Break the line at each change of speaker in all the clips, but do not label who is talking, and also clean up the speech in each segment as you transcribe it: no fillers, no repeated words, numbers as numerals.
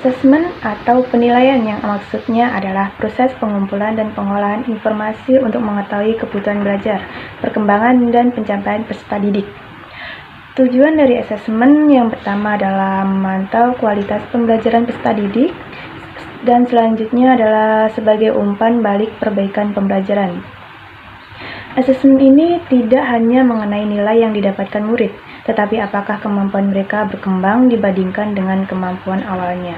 Asesmen atau penilaian yang maksudnya adalah proses pengumpulan dan pengolahan informasi untuk mengetahui kebutuhan belajar, perkembangan, dan pencapaian peserta didik. Tujuan dari asesmen yang pertama adalah memantau kualitas pembelajaran peserta didik, dan selanjutnya adalah sebagai umpan balik perbaikan pembelajaran. Asesmen ini tidak hanya mengenai nilai yang didapatkan murid, tetapi apakah kemampuan mereka berkembang dibandingkan dengan kemampuan awalnya.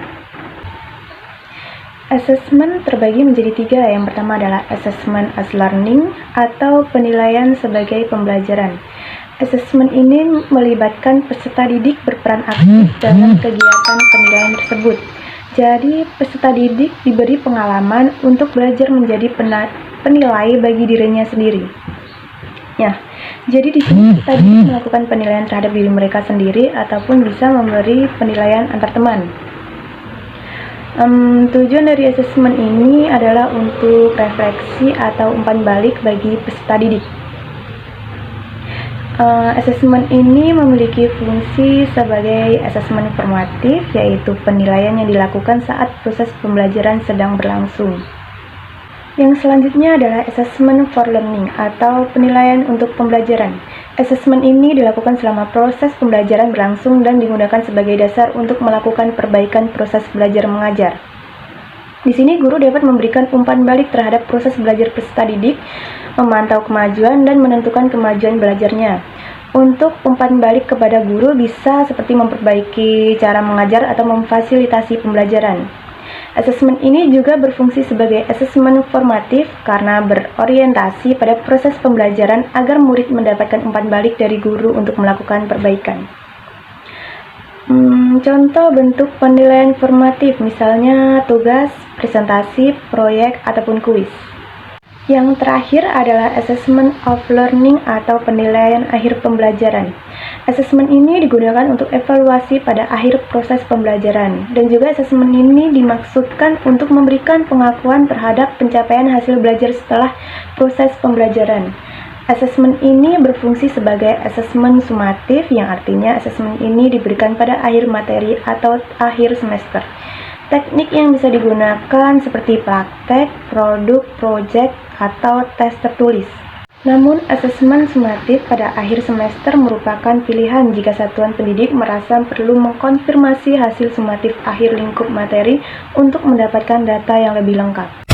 Asesmen terbagi menjadi 3. Yang pertama adalah assessment as learning atau penilaian sebagai pembelajaran. Asesmen ini melibatkan peserta didik berperan aktif dalam kegiatan penilaian tersebut. Jadi, peserta didik diberi pengalaman untuk belajar menjadi penilai bagi dirinya sendiri. Ya, jadi di sini peserta didik melakukan penilaian terhadap diri mereka sendiri ataupun bisa memberi penilaian antar teman. Tujuan dari asesmen ini adalah untuk refleksi atau umpan balik bagi peserta didik. Asesmen ini memiliki fungsi sebagai asesmen formatif, yaitu penilaian yang dilakukan saat proses pembelajaran sedang berlangsung. Yang selanjutnya adalah assessment for learning atau penilaian untuk pembelajaran. Asesmen ini dilakukan selama proses pembelajaran berlangsung dan digunakan sebagai dasar untuk melakukan perbaikan proses belajar mengajar. Di sini guru dapat memberikan umpan balik terhadap proses belajar peserta didik, memantau kemajuan dan menentukan kemajuan belajarnya. Untuk umpan balik kepada guru bisa seperti memperbaiki cara mengajar atau memfasilitasi pembelajaran. Asesmen ini juga berfungsi sebagai asesmen formatif karena berorientasi pada proses pembelajaran agar murid mendapatkan umpan balik dari guru untuk melakukan perbaikan. Contoh bentuk penilaian formatif, misalnya tugas, presentasi, proyek, ataupun kuis. Yang terakhir adalah assessment of learning atau penilaian akhir pembelajaran. Asesmen ini digunakan untuk evaluasi pada akhir proses pembelajaran, dan juga asesmen ini dimaksudkan untuk memberikan pengakuan terhadap pencapaian hasil belajar setelah proses pembelajaran. Asesmen ini berfungsi sebagai asesmen sumatif, yang artinya asesmen ini diberikan pada akhir materi atau akhir semester. Teknik yang bisa digunakan seperti praktek, produk, proyek, atau tes tertulis. Namun, asesmen sumatif pada akhir semester merupakan pilihan jika satuan pendidik merasa perlu mengkonfirmasi hasil sumatif akhir lingkup materi untuk mendapatkan data yang lebih lengkap.